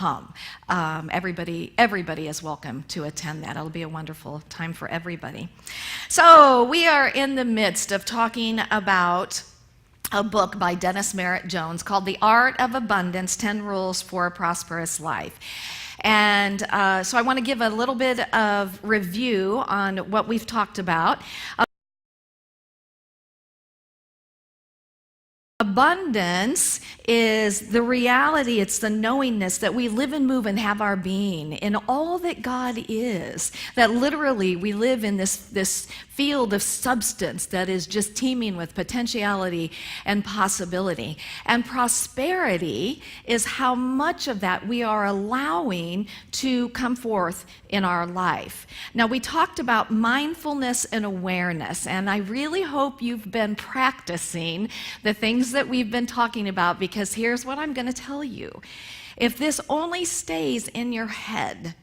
come. Everybody is welcome to attend that. It'll be a wonderful time for everybody. So we are in the midst of talking about a book by Dennis Merritt Jones called The Art of Abundance, 10 Rules for a Prosperous Life. And so I want to give a little bit of review on what we've talked about. Abundance is the reality, it's the knowingness that we live and move and have our being in all that God is. That literally we live in this field of substance that is just teeming with potentiality and possibility. And prosperity is how much of that we are allowing to come forth in our life. Now, we talked about mindfulness and awareness, and I really hope you've been practicing the things that we've been talking about, because here's what I'm going to tell you. If this only stays in your head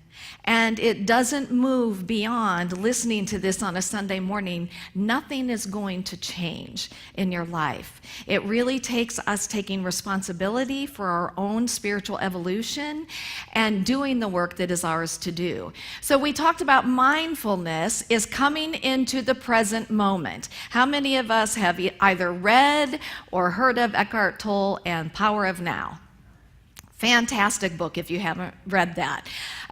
and it doesn't move beyond listening to this on a Sunday morning, nothing is going to change in your life. It really takes us taking responsibility for our own spiritual evolution and doing the work that is ours to do. So we talked about mindfulness is coming into the present moment. How many of us have either read or heard of Eckhart Tolle and Power of Now? Fantastic book if you haven't read that.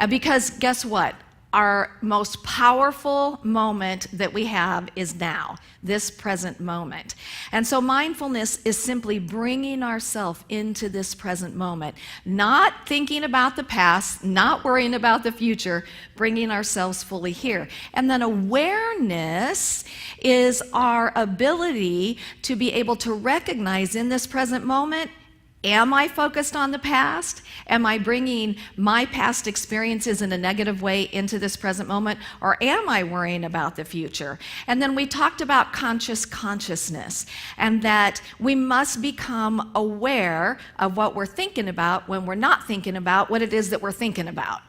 Because guess what? Our most powerful moment that we have is now, this present moment. And so mindfulness is simply bringing ourselves into this present moment, not thinking about the past, not worrying about the future, bringing ourselves fully here. And then awareness is our ability to be able to recognize in this present moment, am I focused on the past? Am I bringing my past experiences in a negative way into this present moment? Or am I worrying about the future? And then we talked about consciousness, and that we must become aware of what we're thinking about when we're not thinking about what it is that we're thinking about.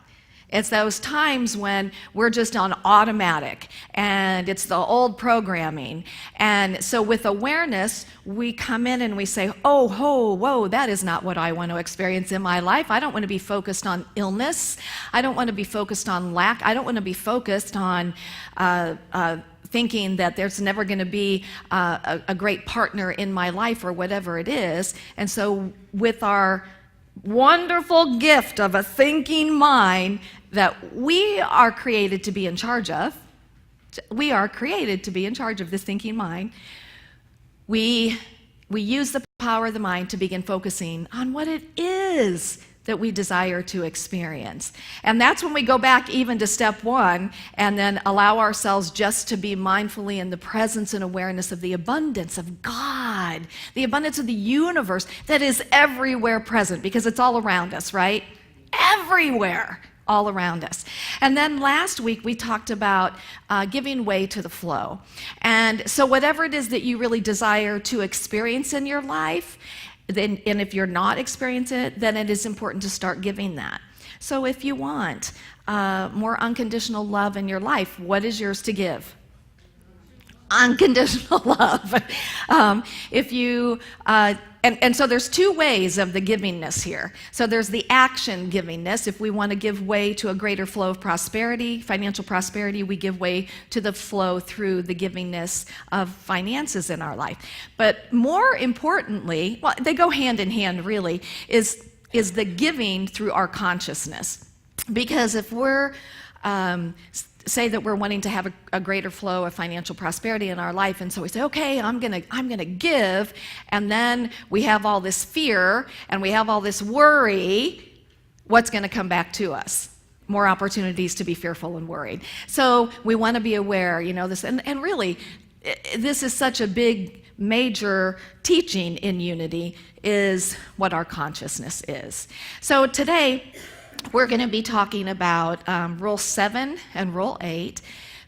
It's those times when we're just on automatic, and it's the old programming. And so with awareness, we come in and we say, oh, ho, whoa, that is not what I want to experience in my life. I don't want to be focused on illness. I don't want to be focused on lack. I don't want to be focused on thinking that there's never going to be a great partner in my life or whatever it is. And so with our wonderful gift of a thinking mind that we are created to be in charge of. We are created to be in charge of this thinking mind. We use the power of the mind to begin focusing on what it is that we desire to experience. And that's when we go back even to step one and then allow ourselves just to be mindfully in the presence and awareness of the abundance of God, the abundance of the universe that is everywhere present, because it's all around us, right? Everywhere, all around us. And then last week we talked about giving way to the flow. And so whatever it is that you really desire to experience in your life, then, and if you're not experiencing it, then it is important to start giving that. So if you want more unconditional love in your life, what is yours to give? Unconditional love. If you and so there's two ways of the givingness here. So there's the action givingness. If we want to give way to a greater flow of prosperity, financial prosperity, we give way to the flow through the givingness of finances in our life. But more importantly, well, they go hand in hand really, is the giving through our consciousness. Because if we're say that we're wanting to have a greater flow of financial prosperity in our life, and so we say, okay, I'm gonna give, and then we have all this fear and we have all this worry, what's gonna come back to us? More opportunities to be fearful and worried. So we want to be aware, this, and really, this is such a big, major teaching in unity, is what our consciousness is. So today, we're going to be talking about Rule 7 and Rule 8,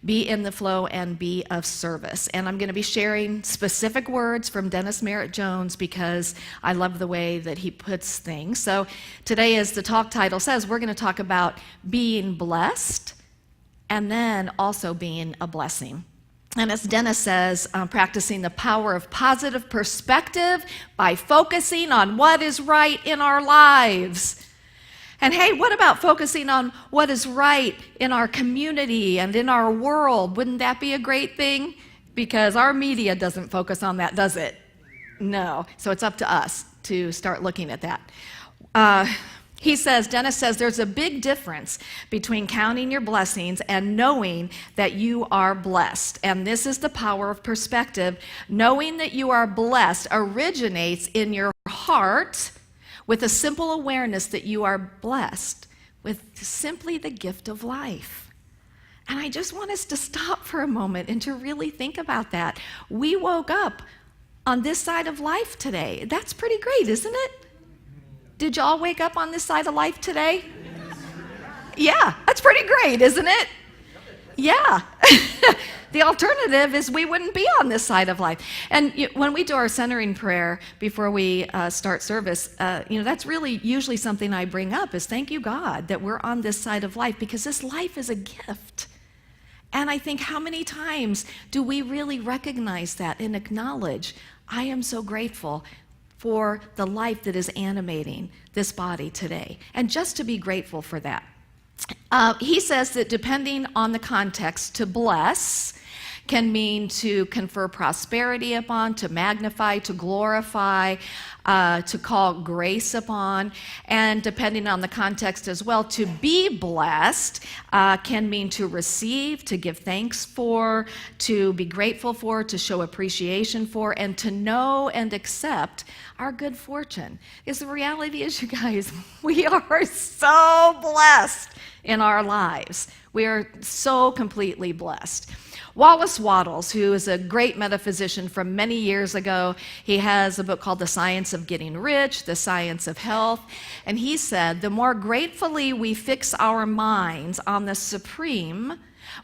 be in the flow and be of service. And I'm going to be sharing specific words from Dennis Merritt Jones because I love the way that he puts things. So today, as the talk title says, we're going to talk about being blessed and then also being a blessing. And as Dennis says, practicing the power of positive perspective by focusing on what is right in our lives. And hey, what about focusing on what is right in our community and in our world? Wouldn't that be a great thing? Because our media doesn't focus on that, does it? No. So it's up to us to start looking at that. Dennis says, there's a big difference between counting your blessings and knowing that you are blessed. And this is the power of perspective. Knowing that you are blessed originates in your heart with a simple awareness that you are blessed with simply the gift of life. And I just want us to stop for a moment and to really think about that. We woke up on this side of life today. That's pretty great, isn't it? Did y'all wake up on this side of life today? Yeah, that's pretty great, isn't it? Yeah. The alternative is we wouldn't be on this side of life. And when we do our centering prayer before we start service, that's really usually something I bring up is thank you, God, that we're on this side of life because this life is a gift. And I think how many times do we really recognize that and acknowledge, I am so grateful for the life that is animating this body today. And just to be grateful for that. He says that depending on the context, to bless can mean to confer prosperity upon, to magnify, to glorify, to call grace upon, and depending on the context as well, to be blessed can mean to receive, to give thanks for, to be grateful for, to show appreciation for, and to know and accept our good fortune. Because the reality is, you guys, we are so blessed in our lives. We are so completely blessed. Wallace Wattles, who is a great metaphysician from many years ago, he has a book called The Science of Getting Rich, The Science of Health, and he said, the more gratefully we fix our minds on the supreme,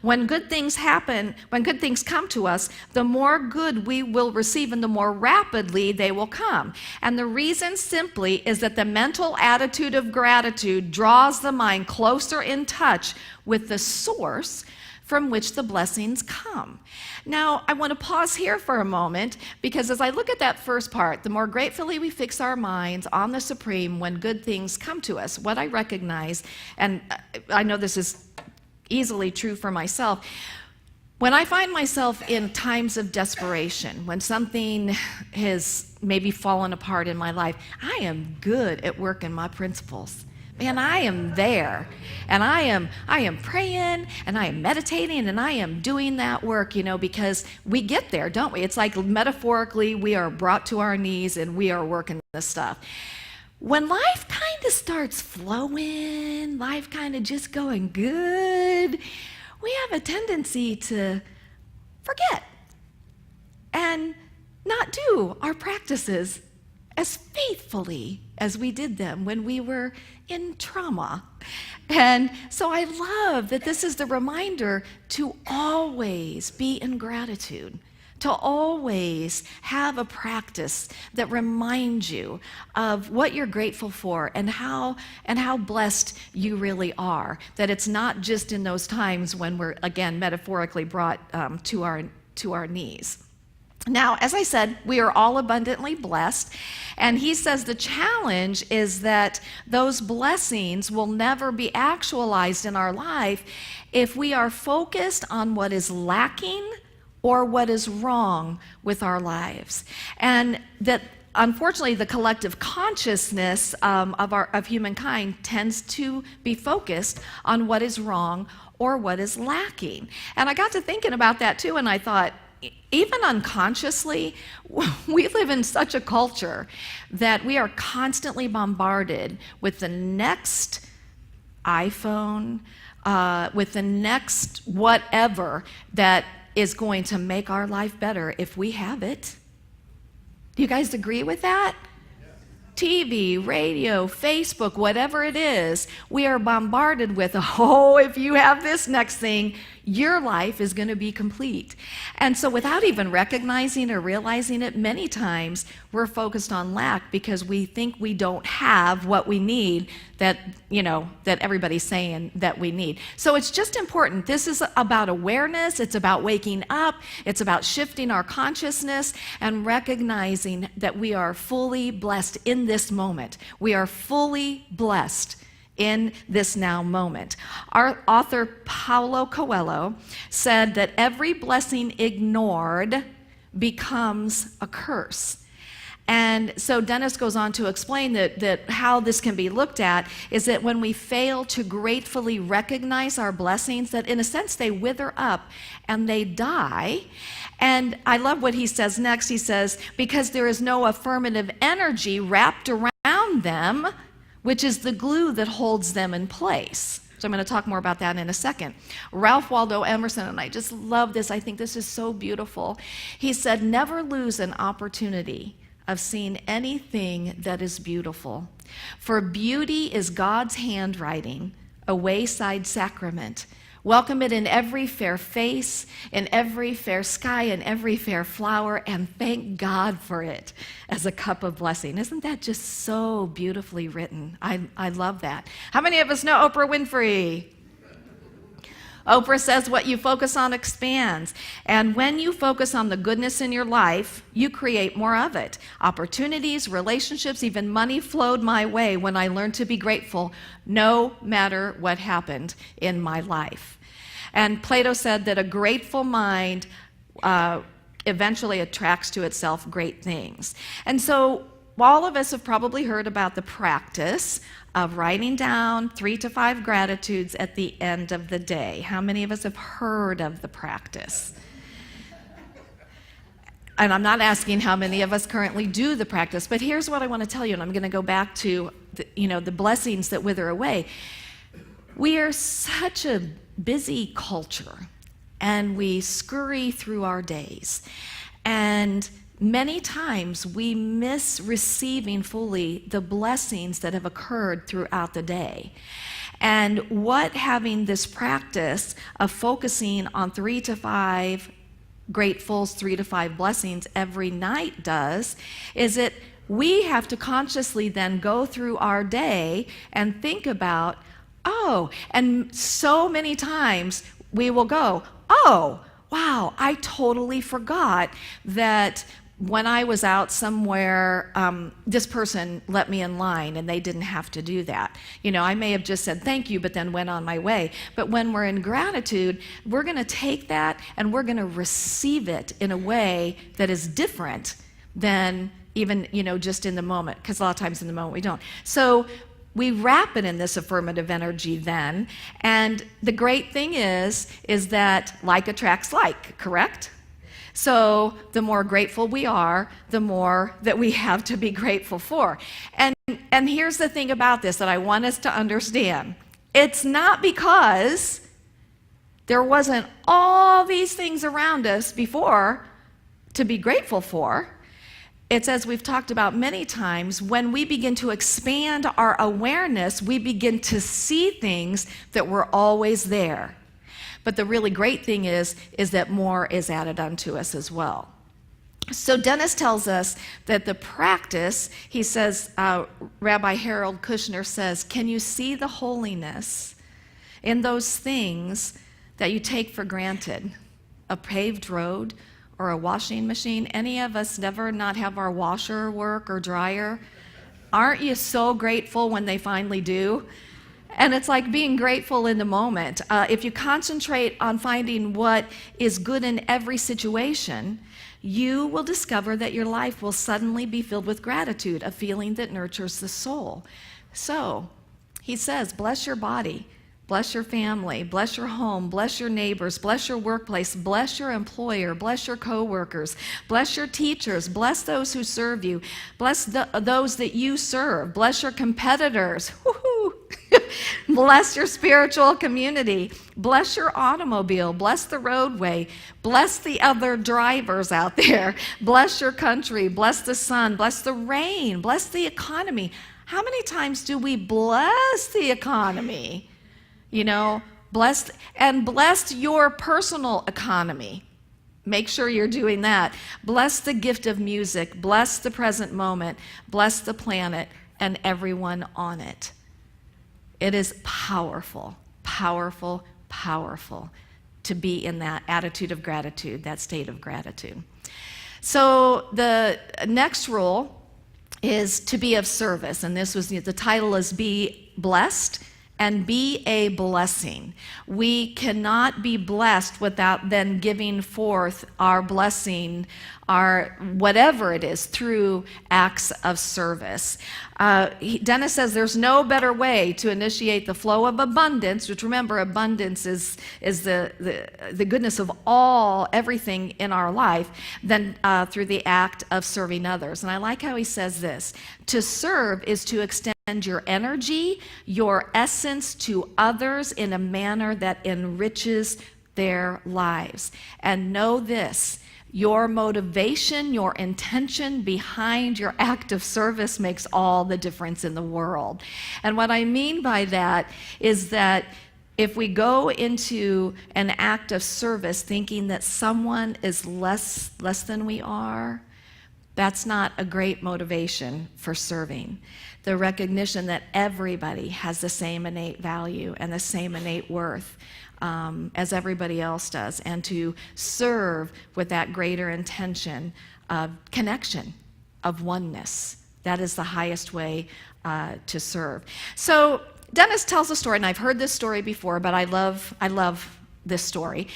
when good things happen, when good things come to us, the more good we will receive and the more rapidly they will come. And the reason simply is that the mental attitude of gratitude draws the mind closer in touch with the source from which the blessings come. Now, I want to pause here for a moment because as I look at that first part, the more gratefully we fix our minds on the supreme when good things come to us, what I recognize, and I know this is easily true for myself, when I find myself in times of desperation, when something has maybe fallen apart in my life, I am good at working my principles. Man, I am there, and I am praying, and I am meditating, and I am doing that work, because we get there, don't we? It's like metaphorically, we are brought to our knees, and we are working this stuff. When life kind of starts flowing, life kind of just going good, we have a tendency to forget and not do our practices as faithfully as we did them when we were in trauma. And so I love that this is the reminder to always be in gratitude, to always have a practice that reminds you of what you're grateful for and how blessed you really are, that it's not just in those times when we're, again, metaphorically brought to our knees. Now, as I said, we are all abundantly blessed, and he says the challenge is that those blessings will never be actualized in our life if we are focused on what is lacking or what is wrong with our lives. And that, unfortunately, the collective consciousness of humankind tends to be focused on what is wrong or what is lacking. And I got to thinking about that too, and I thought, even unconsciously, we live in such a culture that we are constantly bombarded with the next iPhone, with the next whatever that is going to make our life better if we have it. Do you guys agree with that? TV, radio, Facebook, whatever it is, we are bombarded with, if you have this next thing, your life is going to be complete. And so without even recognizing or realizing it, many times we're focused on lack because we think we don't have what we need that everybody's saying that we need. So it's just important. This is about awareness. It's about waking up. It's about shifting our consciousness and recognizing that we are fully blessed in this moment. We are fully blessed in this now moment. Our author Paulo Coelho said that every blessing ignored becomes a curse. And so Dennis goes on to explain that how this can be looked at is that when we fail to gratefully recognize our blessings, that in a sense they wither up and they die. And I love what he says next. He says, because there is no affirmative energy wrapped around them, which is the glue that holds them in place. So I'm going to talk more about that in a second. Ralph Waldo Emerson, and I just love this. I think this is so beautiful. He said, never lose an opportunity of seeing anything that is beautiful. For beauty is God's handwriting, a wayside sacrament. Welcome it in every fair face, in every fair sky, in every fair flower, and thank God for it as a cup of blessing. Isn't that just so beautifully written? I love that. How many of us know Oprah Winfrey? Oprah says what you focus on expands. And when you focus on the goodness in your life, you create more of it. Opportunities, relationships, even money flowed my way when I learned to be grateful, no matter what happened in my life. And Plato said that a grateful mind eventually attracts to itself great things. And so all of us have probably heard about the practice of writing down 3 to 5 gratitudes at the end of the day. How many of us have heard of the practice? And I'm not asking how many of us currently do the practice, but here's what I want to tell you, and I'm going to go back to the blessings that wither away. We are such a busy culture, and we scurry through our days. And many times we miss receiving fully the blessings that have occurred throughout the day. And what having this practice of focusing on 3 to 5 gratefuls, 3 to 5 blessings every night does is that we have to consciously then go through our day and think about, and so many times we will go, wow, I totally forgot that when I was out somewhere, this person let me in line and they didn't have to do that. I may have just said thank you, but then went on my way. But when we're in gratitude, we're going to take that and we're going to receive it in a way that is different than even, just in the moment, because a lot of times in the moment we don't. So we wrap it in this affirmative energy then. And the great thing is that like attracts like, correct? So the more grateful we are, the more that we have to be grateful for. And here's the thing about this that I want us to understand. It's not because there wasn't all these things around us before to be grateful for. It's, as we've talked about many times, when we begin to expand our awareness, we begin to see things that were always there. But the really great thing is that more is added unto us as well. So Dennis tells us that the practice, he says, Rabbi Harold Kushner says, can you see the holiness in those things that you take for granted? A paved road or a washing machine? Any of us never not have our washer work or dryer? Aren't you so grateful when they finally do? And it's like being grateful in the moment. If you concentrate on finding what is good in every situation, you will discover that your life will suddenly be filled with gratitude, a feeling that nurtures the soul. So, he says, bless your body, bless your family, bless your home, bless your neighbors, bless your workplace, bless your employer, bless your coworkers, bless your teachers, bless those who serve you, bless those that you serve, bless your competitors, bless your spiritual community, bless your automobile, bless the roadway, bless the other drivers out there, bless your country, bless the sun, bless the rain, bless the economy. How many times do we bless the economy? Blessed your personal economy. Make sure you're doing that. Bless the gift of music, bless the present moment, bless the planet and everyone on it. It is powerful, powerful, powerful to be in that attitude of gratitude, that state of gratitude. So the next rule is to be of service. And this was, the title is Be Blessed and Be a Blessing. We cannot be blessed without then giving forth our blessing, our whatever it is, through acts of service. Dennis says there's no better way to initiate the flow of abundance, which, remember, abundance is the goodness of everything in our life, than through the act of serving others. And I like how he says this: to serve is to extend your energy, your essence to others in a manner that enriches their lives. And know this: your motivation, your intention behind your act of service makes all the difference in the world. And what I mean by that is that if we go into an act of service thinking that someone is less than we are, that's not a great motivation for serving. The recognition that everybody has the same innate value and the same innate worth as everybody else does, and to serve with that greater intention of connection, of oneness. That is the highest way to serve. So Dennis tells a story, and I've heard this story before, but I love this story,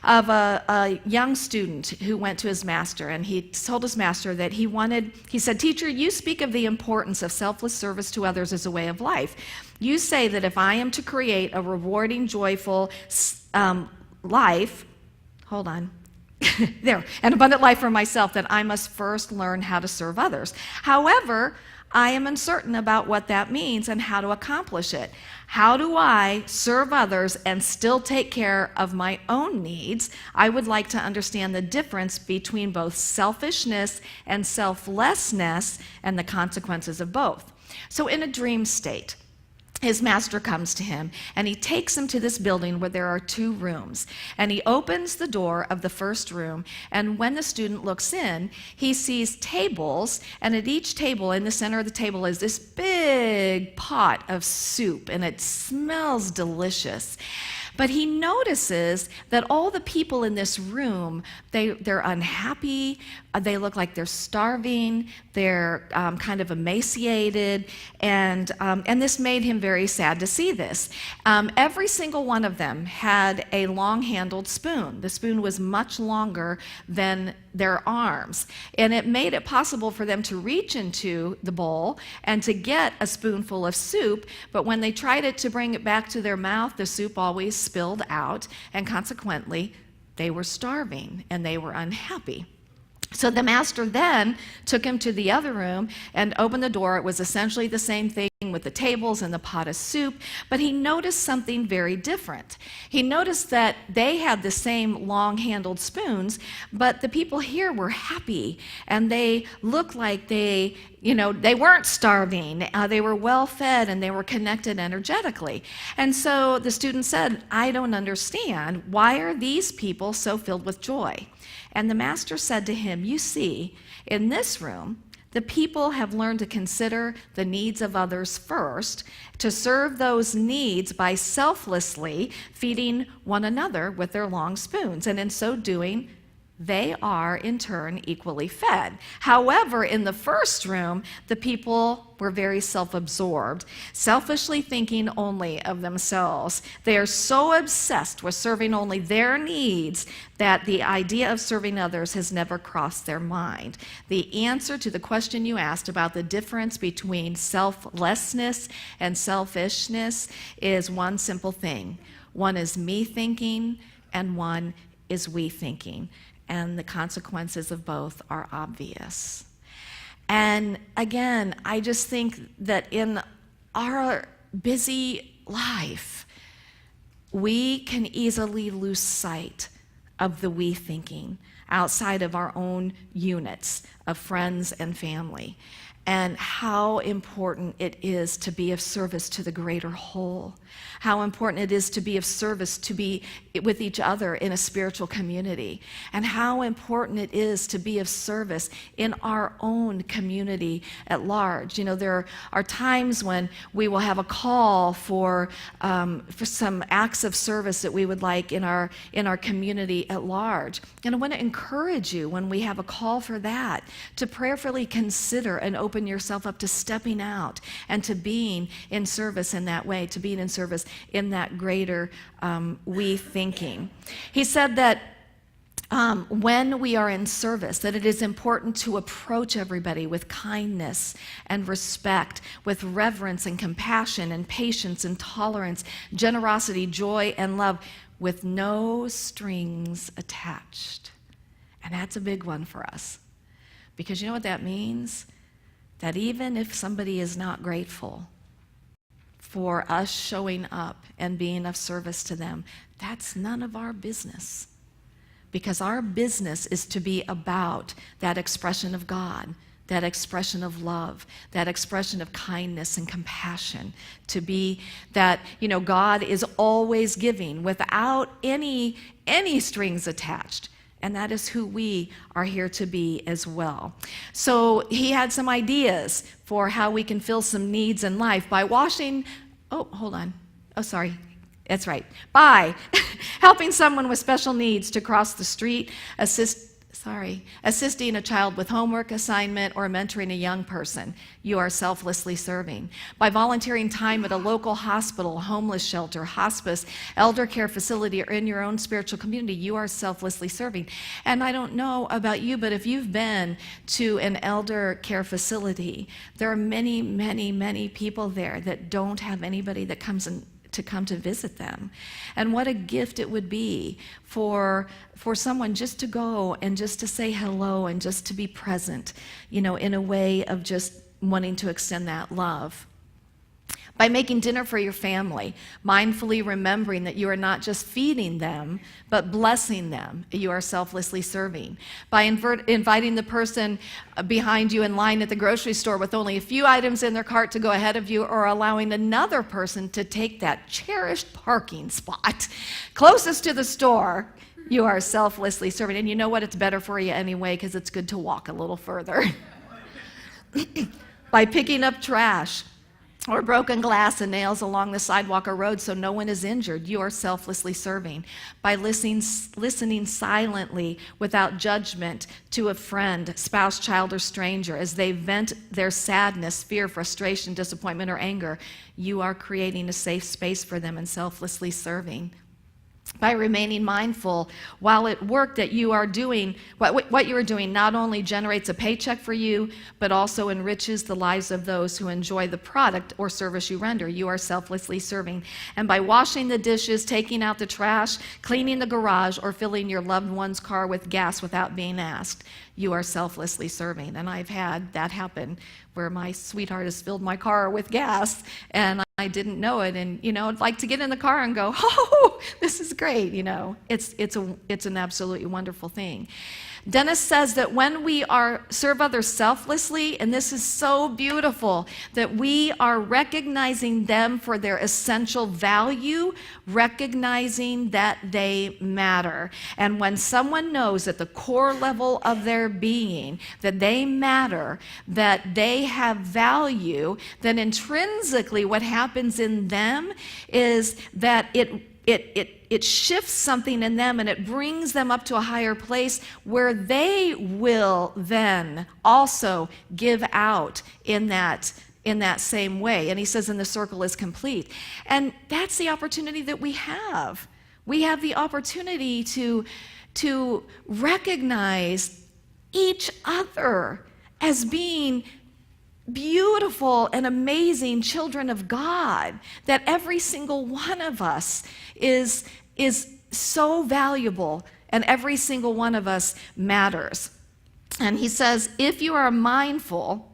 of a young student who went to his master, and he told his master that he said, "Teacher, you speak of the importance of selfless service to others as a way of life. You say that if I am to create a rewarding, joyful life, an abundant life for myself, then I must first learn how to serve others. However, I am uncertain about what that means and how to accomplish it. How do I serve others and still take care of my own needs? I would like to understand the difference between both selfishness and selflessness and the consequences of both." So in a dream state, his master comes to him, and he takes him to this building where there are 2 rooms. And he opens the door of the first room, and when the student looks in, he sees tables, and at each table, in the center of the table, is this big pot of soup, and it smells delicious. But he notices that all the people in this room, they're unhappy, they look like they're starving, they're kind of emaciated, and this made him very sad to see this. Every single one of them had a long-handled spoon. The spoon was much longer than their arms, and it made it possible for them to reach into the bowl and to get a spoonful of soup, but when they tried to bring it back to their mouth, the soup always spilled out, and consequently, they were starving and they were unhappy. So the master then took him to the other room and opened the door. It was essentially the same thing with the tables and the pot of soup, but he noticed something very different. He noticed that they had the same long-handled spoons, but the people here were happy, and they looked like they weren't starving. They were well-fed, and they were connected energetically. And so the student said, "I don't understand. Why are these people so filled with joy?" And the master said to him, "You see, in this room, the people have learned to consider the needs of others first, to serve those needs by selflessly feeding one another with their long spoons. And in so doing, they are, in turn, equally fed. However, in the first room, the people were very self-absorbed, selfishly thinking only of themselves. They are so obsessed with serving only their needs that the idea of serving others has never crossed their mind." The answer to the question you asked about the difference between selflessness and selfishness is one simple thing. One is me thinking, and one is we thinking. And the consequences of both are obvious. And again, I just think that in our busy life, we can easily lose sight of the we thinking outside of our own units of friends and family, and how important it is to be of service to the greater whole, how important it is to be of service to be with each other in a spiritual community, and how important it is to be of service in our own community at large. There are times when we will have a call for some acts of service that we would like in our community at large. And I want to encourage you, when we have a call for that, to prayerfully consider and open open yourself up to stepping out and to being in service in that way, to being in service in that greater we thinking. He said that when we are in service, that it is important to approach everybody with kindness and respect, with reverence and compassion and patience and tolerance, generosity, joy, and love, with no strings attached. And that's a big one for us. Because you know what that means? That even if somebody is not grateful for us showing up and being of service to them, that's none of our business. Because our business is to be about that expression of God, that expression of love, that expression of kindness and compassion, to be that, God is always giving without any strings attached. And that is who we are here to be as well. So he had some ideas for how we can fill some needs in life by That's right. By helping someone with special needs to cross the street, assisting a child with homework assignment, or mentoring a young person, you are selflessly serving. By volunteering time at a local hospital, homeless shelter, hospice, elder care facility, or in your own spiritual community, you are selflessly serving. And I don't know about you, but if you've been to an elder care facility, there are many, many, many people there that don't have anybody that come to visit them. And what a gift it would be for someone just to go and just to say hello and just to be present, in a way of just wanting to extend that love. By making dinner for your family, mindfully remembering that you are not just feeding them, but blessing them, you are selflessly serving. By inviting the person behind you in line at the grocery store with only a few items in their cart to go ahead of you, or allowing another person to take that cherished parking spot closest to the store, you are selflessly serving. And you know what? It's better for you anyway, because it's good to walk a little further. By picking up trash or broken glass and nails along the sidewalk or road so no one is injured, you are selflessly serving. By listening silently without judgment to a friend, spouse, child, or stranger as they vent their sadness, fear, frustration, disappointment, or anger, you are creating a safe space for them and selflessly serving. By remaining mindful while at work that you are doing, what you are doing not only generates a paycheck for you, but also enriches the lives of those who enjoy the product or service you render. You are selflessly serving. And by washing the dishes, taking out the trash, cleaning the garage, or filling your loved one's car with gas without being asked, you are selflessly serving. And I've had that happen where my sweetheart has filled my car with gas and I didn't know it. And, I'd like to get in the car and go, oh, this is great. It's an absolutely wonderful thing. Dennis says that when we serve others selflessly, and this is so beautiful, that we are recognizing them for their essential value, recognizing that they matter. And when someone knows at the core level of their being that they matter, that they have value, then intrinsically what happens in them is that it shifts something in them, and it brings them up to a higher place where they will then also give out in that same way. And he says, and the circle is complete. And that's the opportunity that we have. We have the opportunity to recognize each other as being beautiful and amazing children of God, that every single one of us is so valuable, and every single one of us matters. And he says, if you are mindful,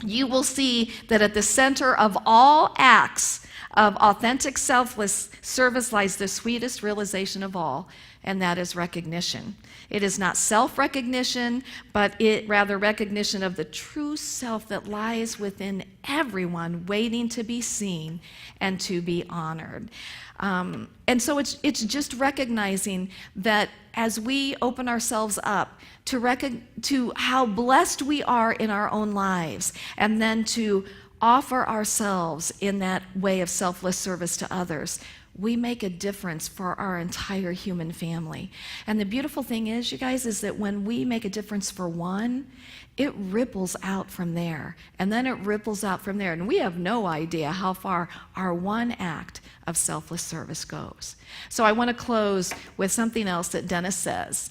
you will see that at the center of all acts of authentic selfless service lies the sweetest realization of all, and that is recognition. It is not self-recognition, but rather recognition of the true self that lies within everyone, waiting to be seen and to be honored. And so it's just recognizing that as we open ourselves up to how blessed we are in our own lives, and then to offer ourselves in that way of selfless service to others, we make a difference for our entire human family. And the beautiful thing is, you guys, is that when we make a difference for one, it ripples out from there. And then it ripples out from there. And we have no idea how far our one act of selfless service goes. So I want to close with something else that Dennis says.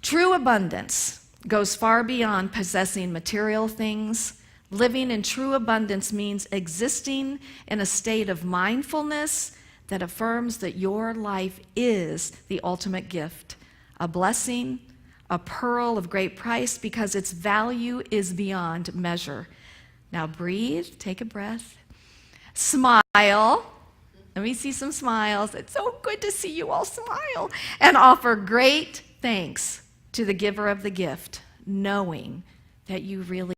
True abundance goes far beyond possessing material things. Living in true abundance means existing in a state of mindfulness that affirms that your life is the ultimate gift, a blessing, a pearl of great price because its value is beyond measure. Now breathe, take a breath, smile. Let me see some smiles. It's so good to see you all smile. And offer great thanks to the giver of the gift, knowing that you really